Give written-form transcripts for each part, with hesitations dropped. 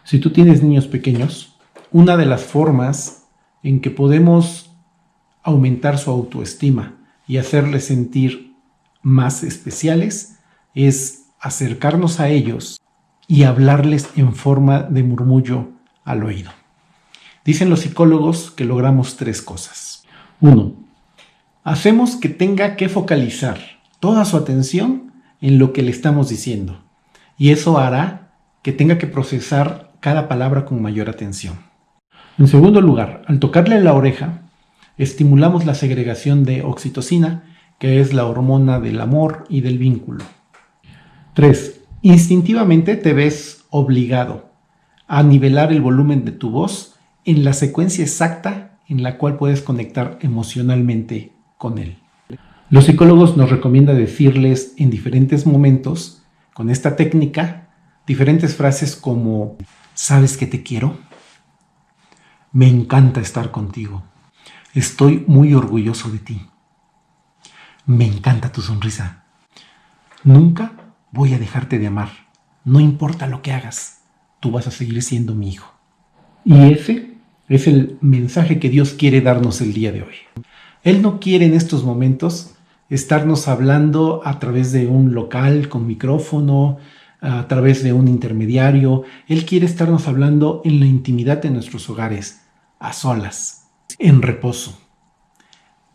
Si tú tienes niños pequeños, una de las formas en que podemos aumentar su autoestima y hacerles sentir más especiales es acercarnos a ellos y hablarles en forma de murmullo al oído. Dicen los psicólogos que logramos 3 cosas. 1. Hacemos que tenga que focalizar toda su atención en lo que le estamos diciendo, y eso hará que tenga que procesar cada palabra con mayor atención. En segundo lugar, al tocarle la oreja, estimulamos la segregación de oxitocina, que es la hormona del amor y del vínculo. 3. Instintivamente te ves obligado a nivelar el volumen de tu voz en la secuencia exacta en la cual puedes conectar emocionalmente con él. Los psicólogos nos recomiendan decirles en diferentes momentos, con esta técnica, diferentes frases como ¿sabes que te quiero? Me encanta estar contigo. Estoy muy orgulloso de ti. Me encanta tu sonrisa. Nunca voy a dejarte de amar. No importa lo que hagas, tú vas a seguir siendo mi hijo. Y ese es el mensaje que Dios quiere darnos el día de hoy. Él no quiere en estos momentos estarnos hablando a través de un local con micrófono, a través de un intermediario. Él quiere estarnos hablando en la intimidad de nuestros hogares, a solas, en reposo,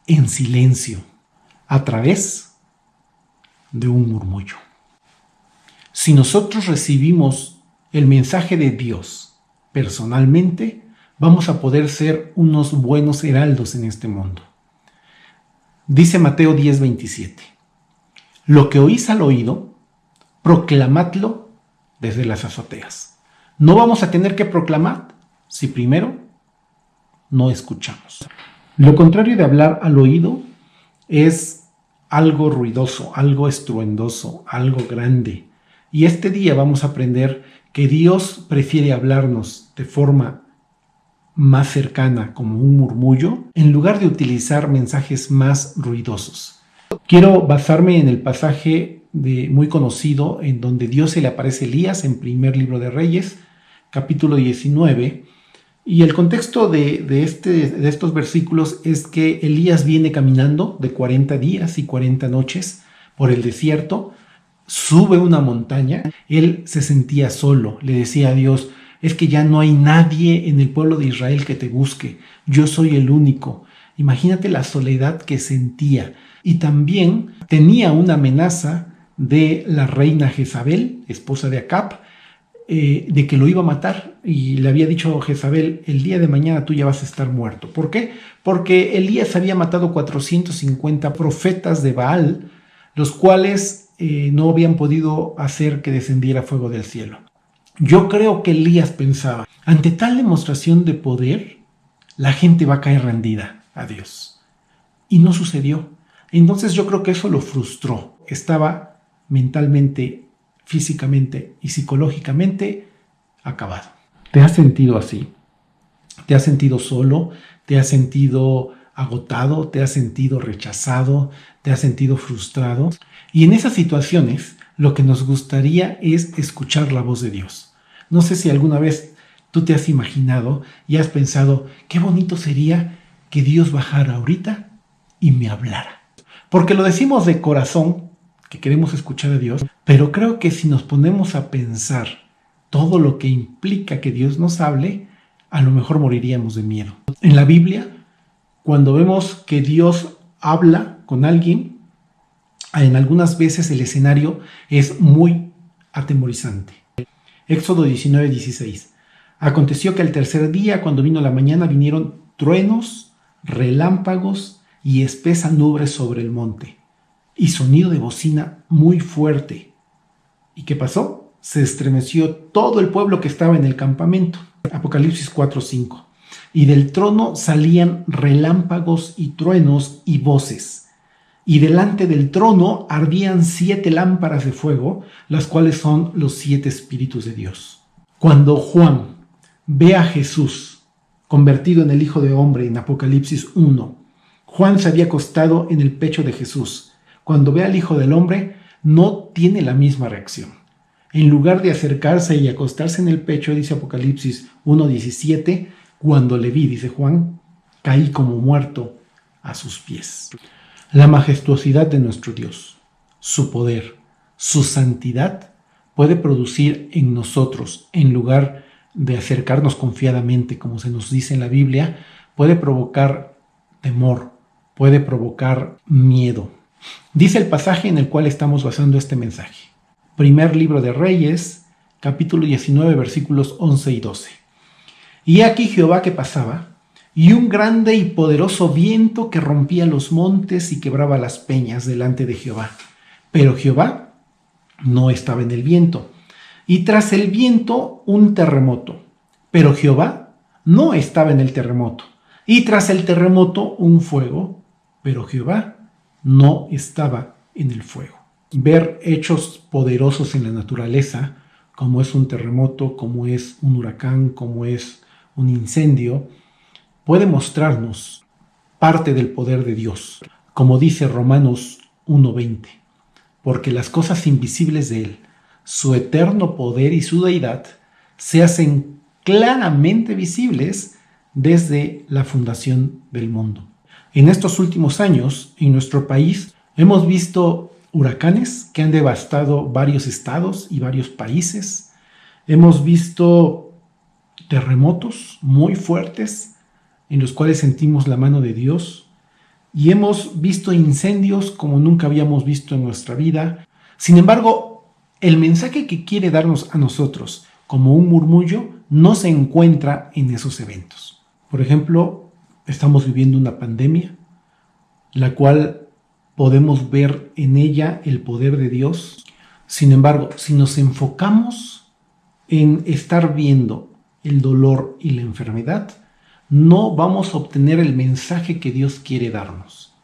en silencio, a través de un murmullo. Si nosotros recibimos el mensaje de Dios personalmente, vamos a poder ser unos buenos heraldos en este mundo. Dice Mateo 10:27, lo que oís al oído, proclamadlo desde las azoteas. No vamos a tener que proclamar si primero no escuchamos. Lo contrario de hablar al oído es algo ruidoso, algo estruendoso, algo grande. Y este día vamos a aprender que Dios prefiere hablarnos de forma más cercana, como un murmullo, en lugar de utilizar mensajes más ruidosos. Quiero basarme en el pasaje muy conocido en donde Dios se le aparece a Elías en primer libro de Reyes, capítulo 19, y el contexto de estos versículos es que Elías viene caminando de 40 días y 40 noches por el desierto, sube una montaña, él se sentía solo, le decía a Dios, es que ya no hay nadie en el pueblo de Israel que te busque, yo soy el único. Imagínate la soledad que sentía. Y también tenía una amenaza de la reina Jezabel, esposa de Acab, de que lo iba a matar. Y le había dicho a Jezabel, el día de mañana tú ya vas a estar muerto. ¿Por qué? Porque Elías había matado 450 profetas de Baal, los cuales no habían podido hacer que descendiera fuego del cielo. Yo creo que Elías pensaba, ante tal demostración de poder, la gente va a caer rendida a Dios. Y no sucedió. Entonces yo creo que eso lo frustró. Estaba mentalmente, físicamente y psicológicamente acabado. ¿Te has sentido así? ¿Te has sentido solo? ¿Te has sentido agotado? ¿Te has sentido rechazado? ¿Te has sentido frustrado? Y en esas situaciones, lo que nos gustaría es escuchar la voz de Dios. No sé si alguna vez tú te has imaginado y has pensado, qué bonito sería que Dios bajara ahorita y me hablara. Porque lo decimos de corazón, que queremos escuchar a Dios, pero creo que si nos ponemos a pensar todo lo que implica que Dios nos hable, a lo mejor moriríamos de miedo. En la Biblia, cuando vemos que Dios habla con alguien, en algunas veces el escenario es muy atemorizante. Éxodo 19:16. Aconteció que al tercer día, cuando vino la mañana, vinieron truenos, relámpagos y espesa nube sobre el monte, y sonido de bocina muy fuerte. ¿Y qué pasó? Se estremeció todo el pueblo que estaba en el campamento. Apocalipsis 4:5. Y del trono salían relámpagos y truenos y voces. Y delante del trono ardían 7 lámparas de fuego, las cuales son los 7 espíritus de Dios. Cuando Juan ve a Jesús convertido en el Hijo de Hombre en Apocalipsis 1, Juan se había acostado en el pecho de Jesús. Cuando ve al Hijo del Hombre, no tiene la misma reacción. En lugar de acercarse y acostarse en el pecho, dice Apocalipsis 1:17, cuando le vi, dice Juan, caí como muerto a sus pies. La majestuosidad de nuestro Dios, su poder, su santidad puede producir en nosotros, en lugar de acercarnos confiadamente, como se nos dice en la Biblia, puede provocar temor, puede provocar miedo. Dice el pasaje en el cual estamos basando este mensaje. Primer libro de Reyes, capítulo 19, versículos 11 y 12. Y aquí Jehová que pasaba, y un grande y poderoso viento que rompía los montes y quebraba las peñas delante de Jehová. Pero Jehová no estaba en el viento. Y tras el viento un terremoto. Pero Jehová no estaba en el terremoto. Y tras el terremoto un fuego. Pero Jehová no estaba en el fuego. Ver hechos poderosos en la naturaleza, como es un terremoto, como es un huracán, como es un incendio, puede mostrarnos parte del poder de Dios, como dice Romanos 1:20, porque las cosas invisibles de Él, su eterno poder y su deidad, se hacen claramente visibles desde la fundación del mundo. En estos últimos años, en nuestro país, hemos visto huracanes que han devastado varios estados y varios países. Hemos visto terremotos muy fuertes en los cuales sentimos la mano de Dios. Y hemos visto incendios como nunca habíamos visto en nuestra vida. Sin embargo, el mensaje que quiere darnos a nosotros como un murmullo no se encuentra en esos eventos. Por ejemplo, estamos viviendo una pandemia, la cual podemos ver en ella el poder de Dios. Sin embargo, si nos enfocamos en estar viendo el dolor y la enfermedad, no vamos a obtener el mensaje que Dios quiere darnos.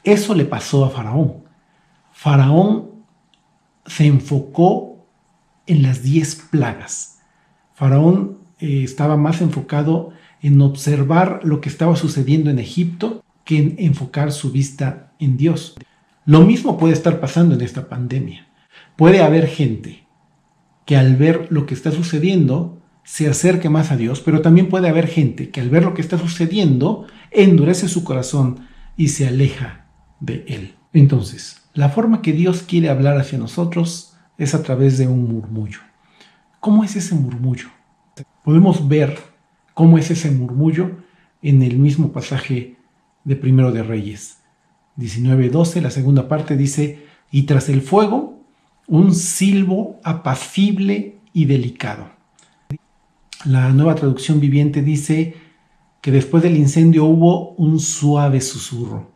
Eso le pasó a Faraón. Faraón se enfocó en las 10 plagas. Faraón estaba más enfocado en observar lo que estaba sucediendo en Egipto que en enfocar su vista en Dios. Lo mismo puede estar pasando en esta pandemia. Puede haber gente que al ver lo que está sucediendo se acerque más a Dios, pero también puede haber gente que al ver lo que está sucediendo endurece su corazón y se aleja de Él. Entonces, la forma que Dios quiere hablar hacia nosotros es a través de un murmullo. ¿Cómo es ese murmullo? Podemos ver cómo es ese murmullo en el mismo pasaje de Primero de Reyes 19:12, la segunda parte dice: y tras el fuego un silbo apacible y delicado. La Nueva Traducción Viviente dice que después del incendio hubo un suave susurro.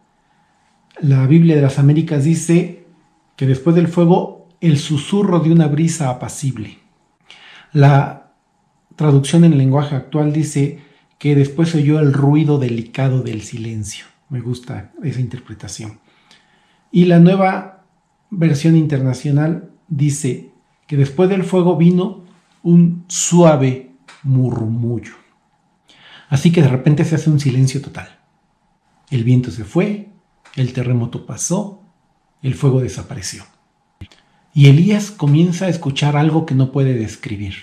La Biblia de las Américas dice que después del fuego el susurro de una brisa apacible. La traducción en lenguaje actual dice que después se oyó el ruido delicado del silencio. Me gusta esa interpretación. Y la Nueva Versión Internacional dice que después del fuego vino un suave murmullo. Así que de repente se hace un silencio total. El viento se fue, el terremoto pasó, el fuego desapareció. Y Elías comienza a escuchar algo que no puede describir.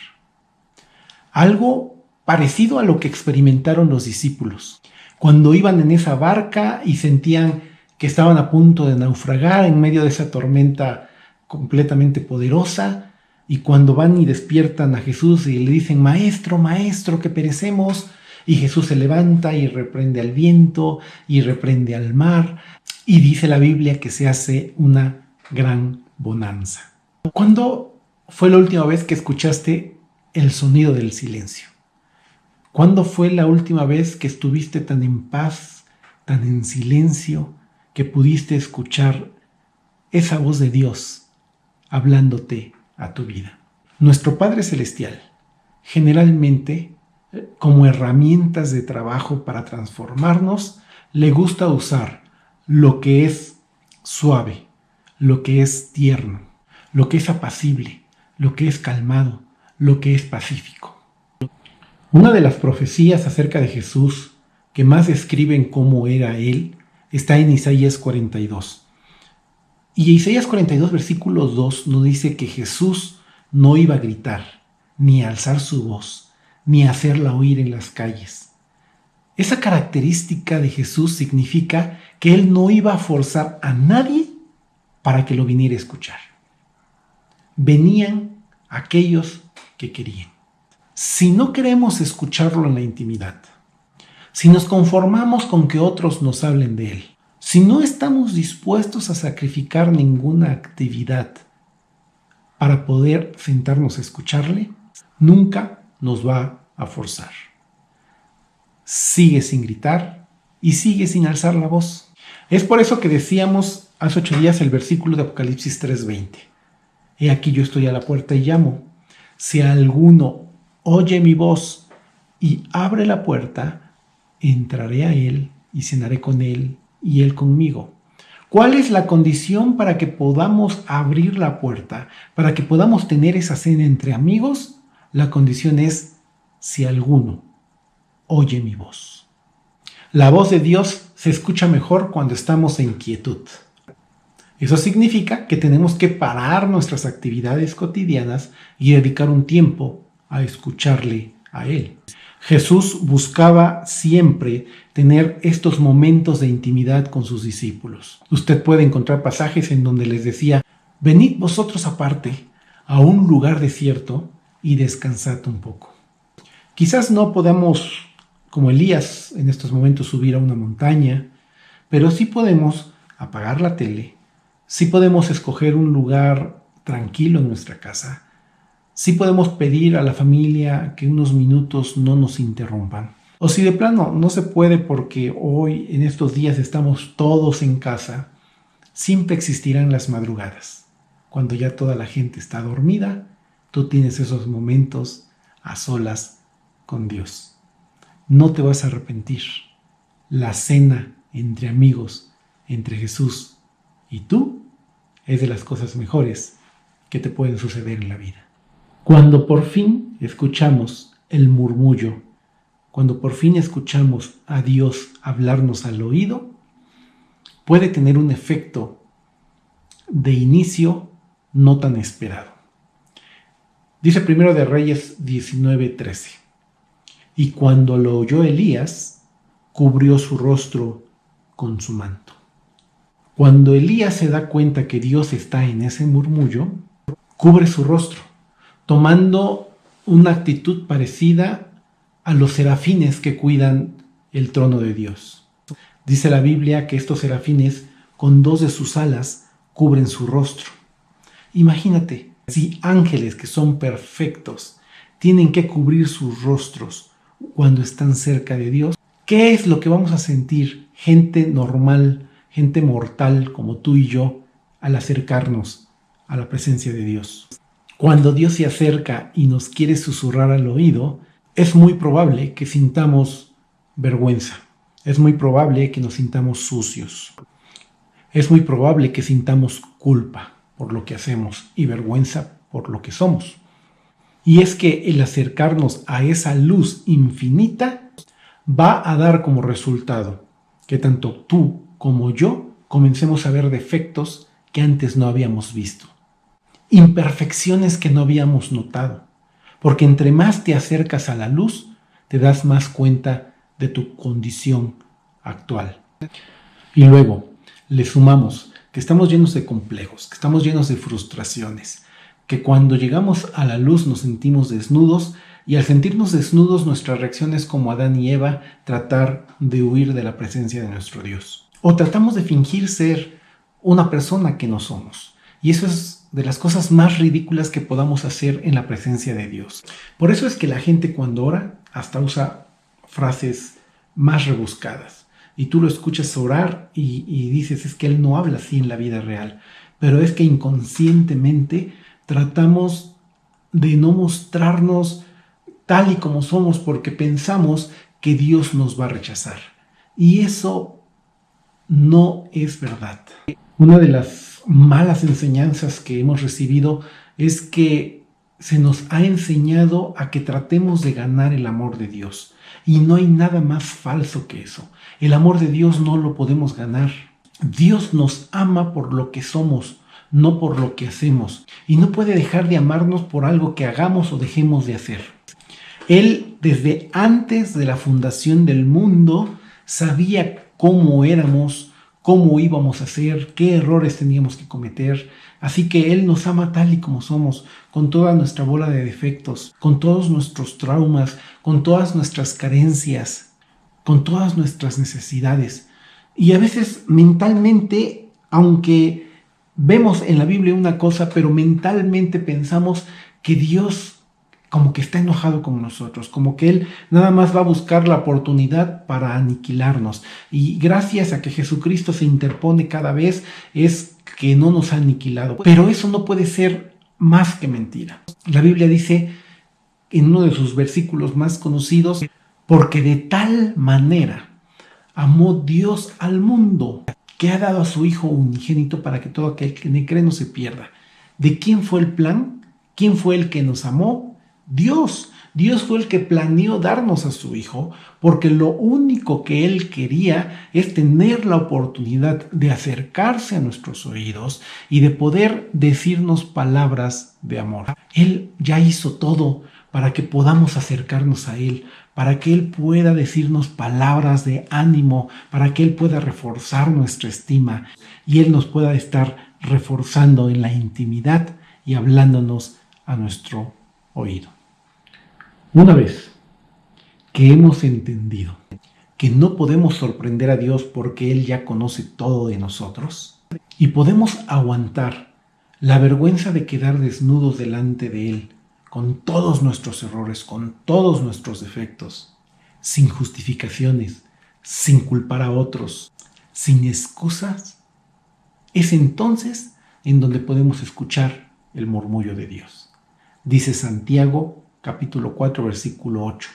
Algo parecido a lo que experimentaron los discípulos cuando iban en esa barca y sentían que estaban a punto de naufragar en medio de esa tormenta completamente poderosa, y cuando van y despiertan a Jesús y le dicen: maestro, maestro, que perecemos, y Jesús se levanta y reprende al viento y reprende al mar, y dice la Biblia que se hace una gran bonanza. ¿Cuándo fue la última vez que escuchaste el sonido del silencio? ¿Cuándo fue la última vez que estuviste tan en paz, tan en silencio, que pudiste escuchar esa voz de Dios hablándote a tu vida? Nuestro Padre Celestial, generalmente, como herramientas de trabajo para transformarnos, le gusta usar lo que es suave, lo que es tierno, lo que es apacible, lo que es calmado, lo que es pacífico. Una de las profecías acerca de Jesús que más describen cómo era Él está en Isaías 42. Y Isaías 42, versículo 2, nos dice que Jesús no iba a gritar, ni a alzar su voz, ni a hacerla oír en las calles. Esa característica de Jesús significa que Él no iba a forzar a nadie para que lo viniera a escuchar. Venían aquellos que querían. Si no queremos escucharlo en la intimidad, si nos conformamos con que otros nos hablen de Él, si no estamos dispuestos a sacrificar ninguna actividad para poder sentarnos a escucharle, nunca nos va a forzar. Sigue sin gritar y sigue sin alzar la voz. Es por eso que decíamos hace 8 días el versículo de Apocalipsis 3:20. He aquí yo estoy a la puerta y llamo. Si alguno oye mi voz y abre la puerta, entraré a él y cenaré con él y él conmigo. ¿Cuál es la condición para que podamos abrir la puerta, para que podamos tener esa cena entre amigos? La condición es si alguno oye mi voz. La voz de Dios se escucha mejor cuando estamos en quietud. Eso significa que tenemos que parar nuestras actividades cotidianas y dedicar un tiempo a escucharle a Él. Jesús buscaba siempre tener estos momentos de intimidad con sus discípulos. Usted puede encontrar pasajes en donde les decía: venid vosotros aparte a un lugar desierto y descansad un poco. Quizás no podamos, como Elías, en estos momentos subir a una montaña, pero sí podemos apagar la tele, sí podemos escoger un lugar tranquilo en nuestra casa, sí podemos pedir a la familia que unos minutos no nos interrumpan. O si de plano no se puede porque hoy, en estos días, estamos todos en casa, siempre existirán las madrugadas. Cuando ya toda la gente está dormida, tú tienes esos momentos a solas con Dios. No te vas a arrepentir. La cena entre amigos, entre Jesús y tú, es de las cosas mejores que te pueden suceder en la vida. Cuando por fin escuchamos el murmullo, cuando por fin escuchamos a Dios hablarnos al oído, puede tener un efecto de inicio no tan esperado. Dice Primero de Reyes 19:13. Y cuando lo oyó Elías, cubrió su rostro con su manto. Cuando Elías se da cuenta que Dios está en ese murmullo, cubre su rostro, tomando una actitud parecida a los serafines que cuidan el trono de Dios. Dice la Biblia que estos serafines, con 2 de sus alas, cubren su rostro. Imagínate, si ángeles que son perfectos tienen que cubrir sus rostros cuando están cerca de Dios, ¿qué es lo que vamos a sentir gente normal, gente mortal como tú y yo, al acercarnos a la presencia de Dios? Cuando Dios se acerca y nos quiere susurrar al oído, es muy probable que sintamos vergüenza, es muy probable que nos sintamos sucios, es muy probable que sintamos culpa por lo que hacemos y vergüenza por lo que somos. Y es que el acercarnos a esa luz infinita va a dar como resultado que tanto tú como yo comencemos a ver defectos que antes no habíamos visto, imperfecciones que no habíamos notado, porque entre más te acercas a la luz, te das más cuenta de tu condición actual. Y luego le sumamos que estamos llenos de complejos, que estamos llenos de frustraciones, que cuando llegamos a la luz nos sentimos desnudos, y al sentirnos desnudos nuestra reacción es como Adán y Eva, tratar de huir de la presencia de nuestro Dios. O tratamos de fingir ser una persona que no somos. Y eso es de las cosas más ridículas que podamos hacer en la presencia de Dios. Por eso es que la gente cuando ora hasta usa frases más rebuscadas. Y tú lo escuchas orar y dices, es que él no habla así en la vida real. Pero es que inconscientemente tratamos de no mostrarnos tal y como somos porque pensamos que Dios nos va a rechazar. Y eso no es verdad. Una de las malas enseñanzas que hemos recibido es que se nos ha enseñado a que tratemos de ganar el amor de Dios. Y no hay nada más falso que eso. El amor de Dios no lo podemos ganar. Dios nos ama por lo que somos, no por lo que hacemos, y no puede dejar de amarnos por algo que hagamos o dejemos de hacer. Él, desde antes de la fundación del mundo, sabía cómo éramos, cómo íbamos a ser, qué errores teníamos que cometer. Así que Él nos ama tal y como somos, con toda nuestra bola de defectos, con todos nuestros traumas, con todas nuestras carencias, con todas nuestras necesidades. Y a veces mentalmente, aunque vemos en la Biblia una cosa, pero mentalmente pensamos que Dios como que está enojado con nosotros, como que Él nada más va a buscar la oportunidad para aniquilarnos. Y gracias a que Jesucristo se interpone cada vez, es que no nos ha aniquilado. Pero eso no puede ser más que mentira. La Biblia dice en uno de sus versículos más conocidos, porque de tal manera amó Dios al mundo, que ha dado a su Hijo unigénito para que todo aquel que en él cree no se pierda. ¿De quién fue el plan? ¿Quién fue el que nos amó? Dios. Dios fue el que planeó darnos a su Hijo, porque lo único que Él quería es tener la oportunidad de acercarse a nuestros oídos y de poder decirnos palabras de amor. Él ya hizo todo para que podamos acercarnos a Él, para que Él pueda decirnos palabras de ánimo, para que Él pueda reforzar nuestra estima y Él nos pueda estar reforzando en la intimidad y hablándonos a nuestro oído. Una vez que hemos entendido que no podemos sorprender a Dios porque Él ya conoce todo de nosotros y podemos aguantar la vergüenza de quedar desnudos delante de Él con todos nuestros errores, con todos nuestros defectos, sin justificaciones, sin culpar a otros, sin excusas, es entonces en donde podemos escuchar el murmullo de Dios. Dice Santiago capítulo 4, versículo 8.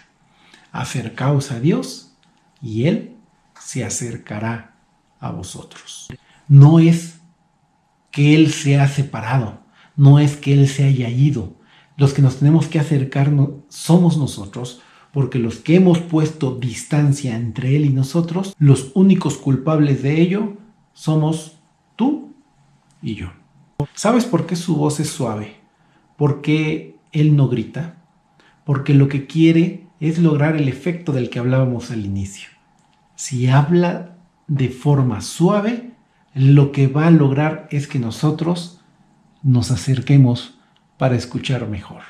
Acercaos a Dios y Él se acercará a vosotros. No es que Él se ha separado, no es que Él se haya ido. Los que nos tenemos que acercarnos somos nosotros, porque los que hemos puesto distancia entre Él y nosotros, los únicos culpables de ello somos tú y yo. ¿Sabes por qué su voz es suave? Porque Él no grita. Porque lo que quiere es lograr el efecto del que hablábamos al inicio. Si habla de forma suave, lo que va a lograr es que nosotros nos acerquemos para escuchar mejor.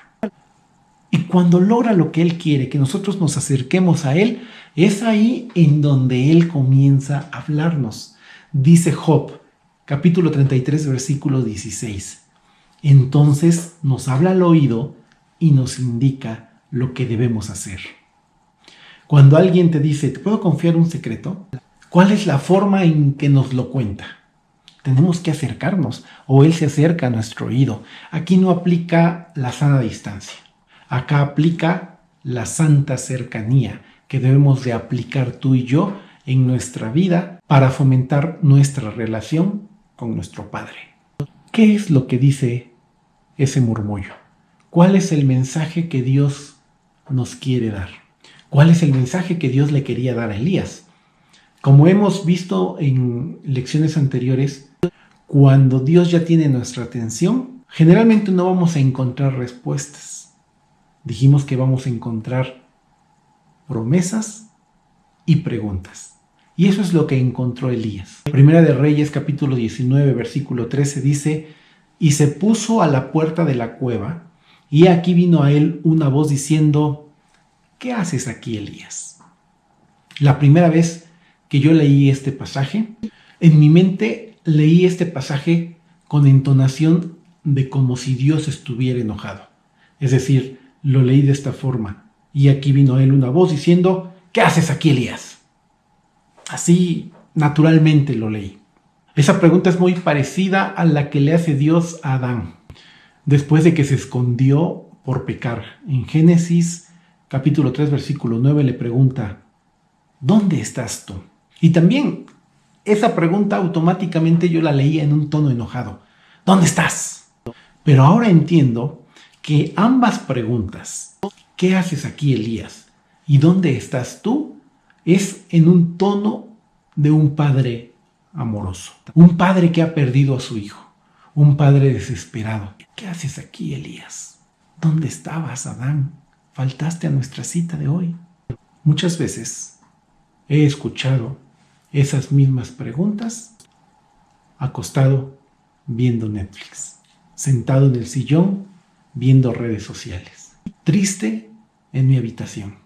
Y cuando logra lo que Él quiere, que nosotros nos acerquemos a Él, es ahí en donde Él comienza a hablarnos. Dice Job, capítulo 33, versículo 16. Entonces nos habla al oído y nos indica lo que debemos hacer. Cuando alguien te dice, ¿te puedo confiar un secreto? ¿Cuál es la forma en que nos lo cuenta? Tenemos que acercarnos o Él se acerca a nuestro oído. Aquí no aplica la sana distancia. Acá aplica la santa cercanía que debemos de aplicar tú y yo en nuestra vida para fomentar nuestra relación con nuestro Padre. ¿Qué es lo que dice ese murmullo? ¿Cuál es el mensaje que Dios nos quiere dar? ¿Cuál es el mensaje que Dios le quería dar a Elías? Como hemos visto en lecciones anteriores, cuando Dios ya tiene nuestra atención, generalmente no vamos a encontrar respuestas. Dijimos que vamos a encontrar promesas y preguntas. Y eso es lo que encontró Elías. Primera de Reyes, capítulo 19, versículo 13 dice, y se puso a la puerta de la cueva, y aquí vino a él una voz diciendo, ¿qué haces aquí, Elías? La primera vez que yo leí este pasaje, en mi mente leí este pasaje con entonación de como si Dios estuviera enojado. Es decir, lo leí de esta forma. Y aquí vino a él una voz diciendo, ¿qué haces aquí, Elías? Así naturalmente lo leí. Esa pregunta es muy parecida a la que le hace Dios a Adán después de que se escondió por pecar. En Génesis capítulo 3, versículo 9 le pregunta, ¿dónde estás tú? Y también esa pregunta automáticamente yo la leía en un tono enojado. ¿Dónde estás? Pero ahora entiendo que ambas preguntas, ¿qué haces aquí, Elías? ¿Y dónde estás tú? Es en un tono de un padre amoroso. Un padre que ha perdido a su hijo. un padre desesperado. ¿Qué haces aquí, Elías? ¿Dónde estabas, Adán? Faltaste a nuestra cita de hoy. Muchas veces he escuchado esas mismas preguntas acostado viendo Netflix, sentado en el sillón viendo redes sociales, triste en mi habitación.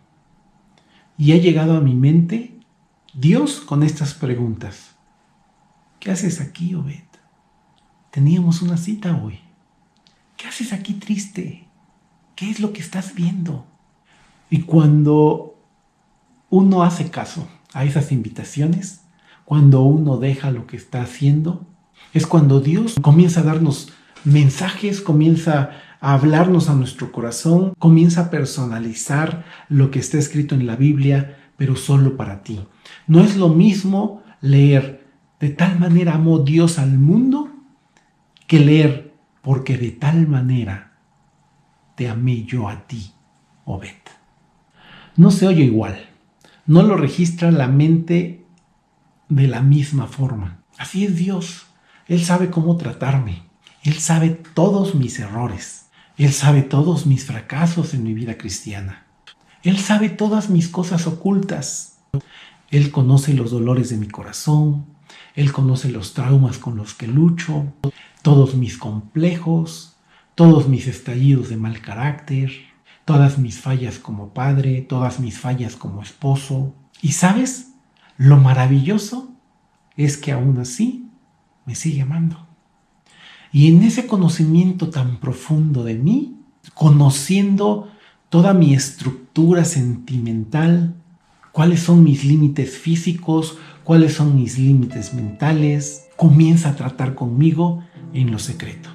Y ha llegado a mi mente Dios con estas preguntas. ¿Qué haces aquí, Obed? Teníamos una cita hoy. ¿Qué haces aquí triste? ¿Qué es lo que estás viendo? Y cuando uno hace caso a esas invitaciones, cuando uno deja lo que está haciendo, es cuando Dios comienza a darnos mensajes, comienza a hablarnos a nuestro corazón, comienza a personalizar lo que está escrito en la Biblia, pero solo para ti. No es lo mismo leer "de tal manera amó Dios al mundo" que leer "porque de tal manera te amé yo a ti, Obed". No se oye igual, no lo registra la mente de la misma forma. Así es Dios. Él sabe cómo tratarme. Él sabe todos mis errores. Él sabe todos mis fracasos en mi vida cristiana. Él sabe todas mis cosas ocultas. Él conoce los dolores de mi corazón. Él conoce los traumas con los que lucho, todos mis complejos, todos mis estallidos de mal carácter, todas mis fallas como padre, todas mis fallas como esposo. ¿Y sabes? Lo maravilloso es que aún así me sigue amando. Y en ese conocimiento tan profundo de mí, conociendo toda mi estructura sentimental, cuáles son mis límites físicos, cuáles son mis límites mentales, comienza a tratar conmigo en lo secreto.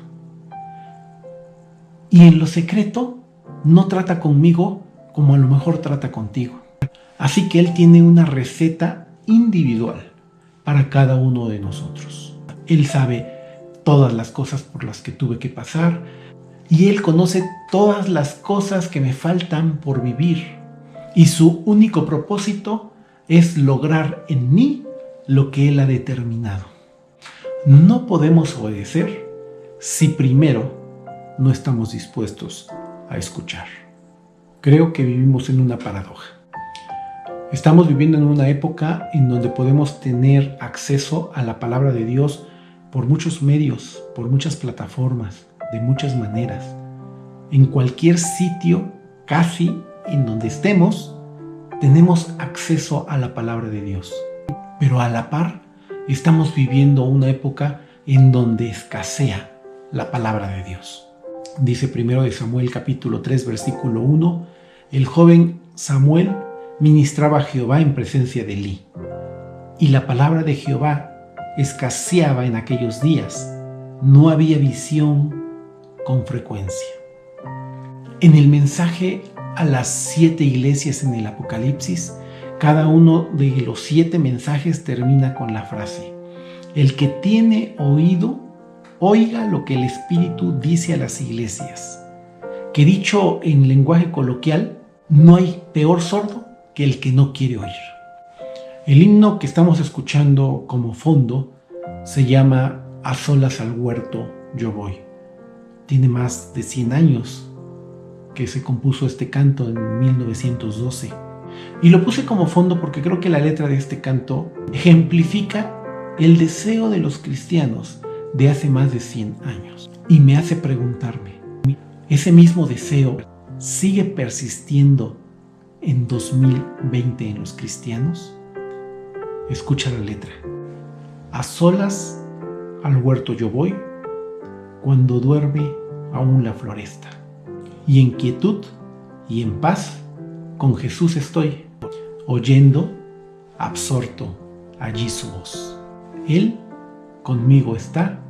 Y en lo secreto no trata conmigo como a lo mejor trata contigo. Así que Él tiene una receta individual para cada uno de nosotros. Él sabe todas las cosas por las que tuve que pasar y Él conoce todas las cosas que me faltan por vivir. Y su único propósito es lograr en mí lo que Él ha determinado. No podemos obedecer si primero no estamos dispuestos a escuchar. Creo que vivimos en una paradoja. Estamos viviendo en una época en donde podemos tener acceso a la palabra de Dios por muchos medios, por muchas plataformas, de muchas maneras. En cualquier sitio, casi en donde estemos, tenemos acceso a la palabra de Dios. Pero a la par, estamos viviendo una época en donde escasea la palabra de Dios. Dice 1 Samuel capítulo 3, versículo 1, el joven Samuel ministraba a Jehová en presencia de Elí. Y la palabra de Jehová escaseaba en aquellos días. No había visión con frecuencia. En el mensaje a las 7 iglesias en el Apocalipsis, cada uno de los 7 mensajes termina con la frase: el que tiene oído, oiga lo que el Espíritu dice a las iglesias. Que dicho en lenguaje coloquial, no hay peor sordo que el que no quiere oír. El himno que estamos escuchando como fondo se llama A solas al huerto yo voy. Tiene más de 100 años que se compuso este canto en 1912. Y lo puse como fondo porque creo que la letra de este canto ejemplifica el deseo de los cristianos de hace más de 100 años. Y me hace preguntarme, ¿ese mismo deseo sigue persistiendo en 2020 en los cristianos? Escucha la letra. A solas al huerto yo voy, cuando duerme aún la floresta. Y en quietud y en paz con Jesús estoy, oyendo absorto allí su voz. Él conmigo está,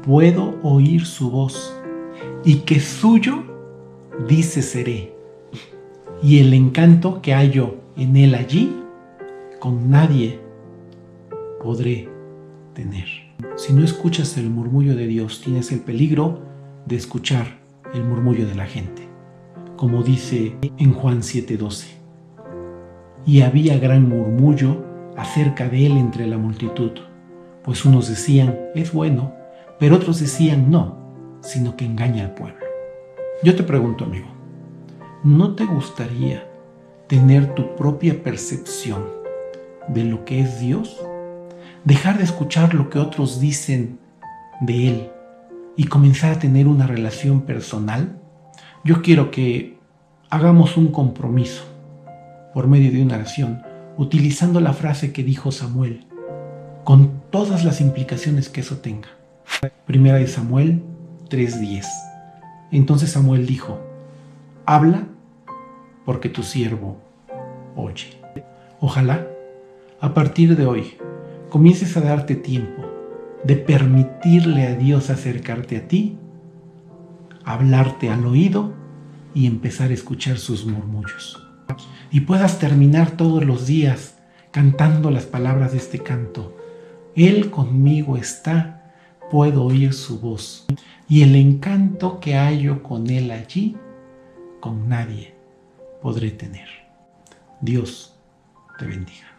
puedo oír su voz, y que suyo dice seré. Y el encanto que hallo en él allí, con nadie podré tener. Si no escuchas el murmullo de Dios, tienes el peligro de escuchar el murmullo de la gente. Como dice en Juan 7:12. Y había gran murmullo acerca de él entre la multitud, pues unos decían, es bueno, pero otros decían no, sino que engaña al pueblo. Yo te pregunto, amigo, ¿no te gustaría tener tu propia percepción de lo que es Dios? Dejar de escuchar lo que otros dicen de Él y comenzar a tener una relación personal. Yo quiero que hagamos un compromiso por medio de una oración, utilizando la frase que dijo Samuel, con todas las implicaciones que eso tenga. Primera de Samuel 3:10. Entonces Samuel dijo: habla, porque tu siervo oye. Ojalá, a partir de hoy, comiences a darte tiempo de permitirle a Dios acercarte a ti, hablarte al oído y empezar a escuchar sus murmullos. Y puedas terminar todos los días cantando las palabras de este canto. Él conmigo está, puedo oír su voz. Y el encanto que hallo con Él allí, con nadie podré tener. Dios te bendiga.